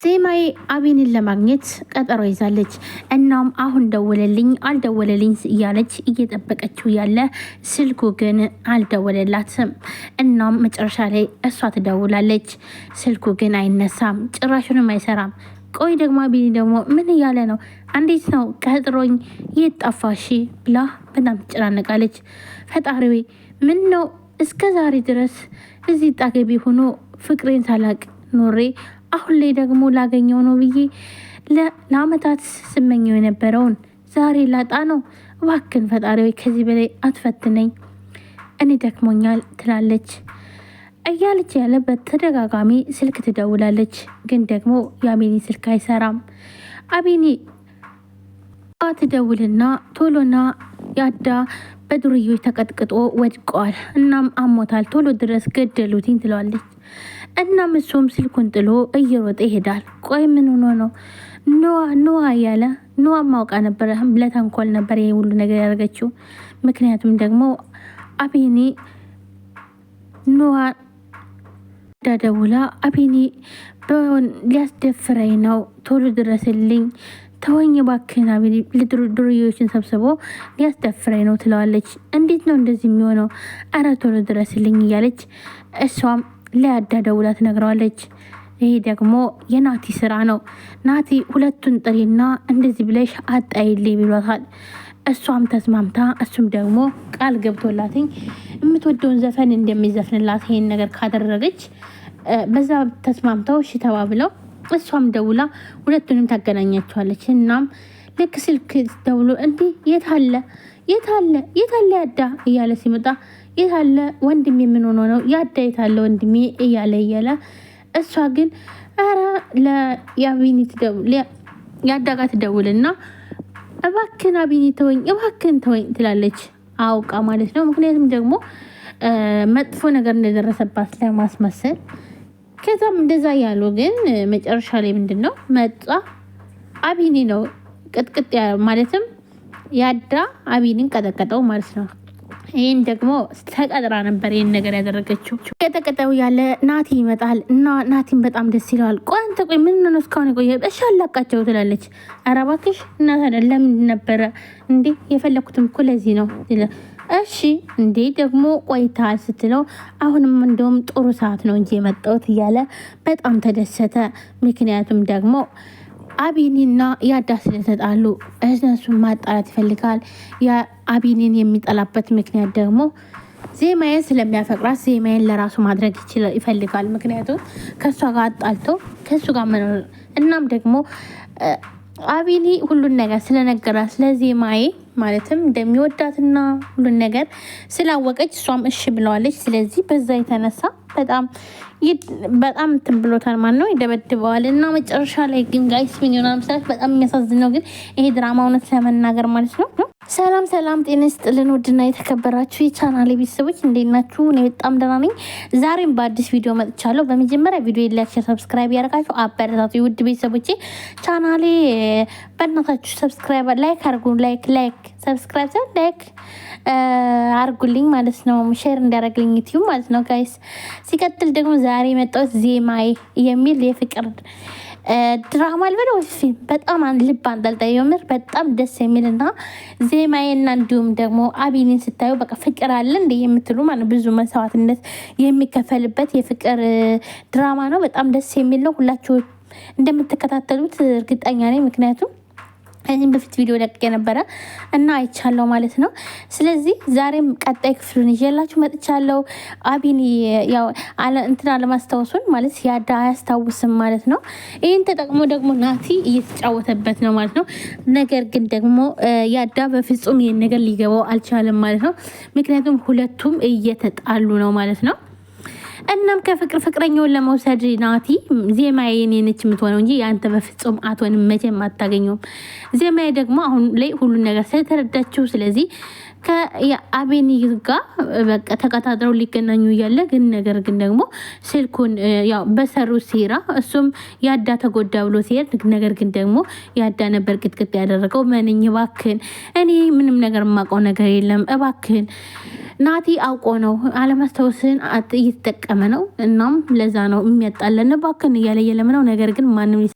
ዜማዬ አቢንን ለማግኘት ቀጠሮ ይዛለች። እናም አሁን ደወለልኝ አልደወለልኝ እያለች እየጠበቀችው ያለ ስልኩ ግን አልደወለላትም። እናም መጨረሻ ላይ እሷ ትደውላለች። ስልኩ ግን አይነሳም፣ ጭራሹንም አይሰራም። ቆይ ደግሞ አቢኒ ደግሞ ምን እያለ ነው? እንዴት ነው ቀጥሮኝ የት ጠፋሽ ብላ በጣም ትጨናነቃለች። ፈጣሪዊ ምን ነው እስከ ዛሬ ድረስ እዚህ ጣገቢ ሆኖ ፍቅሬን ሳላቅ ኖሬ አሁን ላይ ደግሞ ላገኘው ነው ብዬ ለአመታት ስመኘው የነበረውን ዛሬ ላጣ ነው። እባክን ፈጣሪዊ ከዚህ በላይ አትፈትነኝ፣ እኔ ደክሞኛል ትላለች። እያለች ያለበት ተደጋጋሚ ስልክ ትደውላለች። ግን ደግሞ የአቢኒ ስልክ አይሰራም። አቢኒ ትደውልና ቶሎና ያዳ በዱርዮች ተቀጥቅጦ ወድቋል፣ እናም አሞታል፣ ቶሎ ድረስ ገደሉትኝ ትለዋለች። እናም እሱም ስልኩን ጥሎ እየሮጠ ይሄዳል። ቆይ ምን ሆኖ ነው? ኖዋ እያለ ኖዋ ማውቃ ነበረ፣ ለተንኮል ነበር ይሄ ሁሉ ነገር ያደረገችው። ምክንያቱም ደግሞ አቢኒ ኖዋ ዳደውላ አቢኒ ሊያስደፍረኝ ነው፣ ቶሎ ድረስልኝ፣ ተወኝ ባክህን አቢኒ፣ ዱርዮችን ሰብስቦ ሊያስደፍረኝ ነው ትለዋለች። እንዴት ነው እንደዚህ የሚሆነው? አረ ቶሎ ድረስልኝ እያለች እሷም ለያዳ ደውላ ትነግረዋለች። ይሄ ደግሞ የናቲ ስራ ነው። ናቲ ሁለቱን ጥሪና እንደዚህ ብለሽ አጣይልኝ ብሏታል። እሷም ተስማምታ እሱም ደግሞ ቃል ገብቶላትኝ የምትወደውን ዘፈን እንደሚዘፍንላት ይሄን ነገር ካደረገች በዛ ተስማምተው እሺ ተባብለው እሷም ደውላ ሁለቱንም ታገናኛቸዋለች። እናም ልክ ስልክ ደውሎ እንዲህ የታለ ያዳ እያለ ሲመጣ የታለ ወንድሜ ምን ሆኖ ነው? ያዳ የታለ ወንድሜ እያለ እሷ ግን ኧረ ለያቢኒ ያዳ ጋር ትደውልና እባክን አቢኒ ተወኝ፣ እባክን ተወኝ ትላለች። አውቃ ማለት ነው። ምክንያቱም ደግሞ መጥፎ ነገር እንደደረሰባት ለማስመሰል። ከዛም እንደዛ ያሉ ግን መጨረሻ ላይ ምንድን ነው መጣ አቢኒ ነው ቅጥቅጥ ማለትም ያዳ አቢኒን ቀጠቀጠው ማለት ነው። ይህን ደግሞ ተቀጥራ ነበር ይህን ነገር ያደረገችው። የተቀጠው ያለ ናቲ ይመጣል እና ናቲን በጣም ደስ ይለዋል። ቆይ አንተ ቆይ ምን ነው እስካሁን የቆየ? እሺ አላቃቸው ትላለች። ኧረ እባክሽ እናት ለምን ነበረ እንዴ? የፈለኩትም እኮ ለዚህ ነው። እሺ እንዴ ደግሞ ቆይታል ስትለው አሁንም እንደውም ጥሩ ሰዓት ነው እንጂ የመጣሁት እያለ በጣም ተደሰተ። ምክንያቱም ደግሞ አቢኒና ያዳ ስለተጣሉ እነሱን ማጣላት ይፈልጋል። የአቢኒን የሚጠላበት ምክንያት ደግሞ ዜማዬን ስለሚያፈቅራት ዜማዬን ለራሱ ማድረግ ይፈልጋል። ምክንያቱም ከእሷ ጋር አጣልቶ ከእሱ ጋር መኖር እናም ደግሞ አቢኒ ሁሉን ነገር ስለነገራት ስለዜማዬ ማለትም እንደሚወዳትና ሁሉን ነገር ስላወቀች እሷም እሺ ብለዋለች። ስለዚህ በዛ የተነሳ በጣም እንትን ብሎታል ማለት ነው፣ ይደበድበዋል። እና መጨረሻ ላይ ግን ጋይስ ምን ይሆናል መሰላችሁ? በጣም የሚያሳዝነው ግን ይሄ ድራማ እውነት ለመናገር ማለት ነው። ሰላም ጤና ይስጥልን ውድና የተከበራችሁ የቻናሌ ቤተሰቦች እንዴት ናችሁ? እኔ በጣም ደህና ነኝ። ዛሬም በአዲስ ቪዲዮ መጥቻለሁ። በመጀመሪያ ቪዲዮ ላይክ፣ ሰብስክራይብ ያደርጋችሁ አበረታቱ ውድ ቤተሰቦቼ። ቻናሌ በእናታችሁ ሰብስክራይብ ላይክ አርጉ፣ ላይክ ሰብስክራይብ ላይክ አርጉልኝ ማለት ነው። ሼር እንዲያደርግልኝ ዩቲዩብ ማለት ነው ጋይስ። ሲቀጥል ደግሞ ዛሬ የመጣሁት ዜማዬ የሚል የፍቅር ድራማ ልበለው ፊልም በጣም ልብ አንጠልጣይ የምር በጣም ደስ የሚልና ዜማዬና እንዲሁም ደግሞ አቢኒን ስታዩ በቃ ፍቅር አለ እንደ የምትሉ ማለት ብዙ መስዋዕትነት የሚከፈልበት የፍቅር ድራማ ነው። በጣም ደስ የሚል ነው። ሁላችሁ እንደምትከታተሉት እርግጠኛ ነኝ። ምክንያቱም እኔም በፊት ቪዲዮ ለቅቄ ነበረ እና አይቻለሁ ማለት ነው። ስለዚህ ዛሬም ቀጣይ ክፍሉን ይዤላችሁ መጥቻለሁ። አቢኒ ያው እንትን አለማስታወሱን ማለት ያዳ አያስታውስም ማለት ነው። ይህን ተጠቅሞ ደግሞ ናቲ እየተጫወተበት ነው ማለት ነው። ነገር ግን ደግሞ ያዳ በፍጹም ይህን ነገር ሊገባው አልቻለም ማለት ነው። ምክንያቱም ሁለቱም እየተጣሉ ነው ማለት ነው። እናም ፍቅረኛውን ለመውሰድ ናቲ ዜማዬ የኔ ነች የምትሆነው እንጂ ያንተ በፍጹም አትሆንም፣ መቼም አታገኘውም። ዜማዬ ደግሞ አሁን ላይ ሁሉን ነገር ስለተረዳችው ስለዚህ ከአቢኒ ጋር በቃ ተቀጣጥረው ሊገናኙ እያለ ነገር ግን ደግሞ ስልኩን ያው በሰሩ ሴራ እሱም ያዳ ተጎዳ ብሎ ሲሄድ ነገር ግን ደግሞ ያዳ ነበር ቅጥቅጥ ያደረገው። መንኝ እባክህን፣ እኔ ምንም ነገር የማውቀው ነገር የለም እባክህን ናቲ አውቆ ነው አለማስታወስን እየተጠቀመ ነው። እናም ለዛ ነው የሚያጣለን እባክህን እያለ የለምነው ነገር ግን ማንም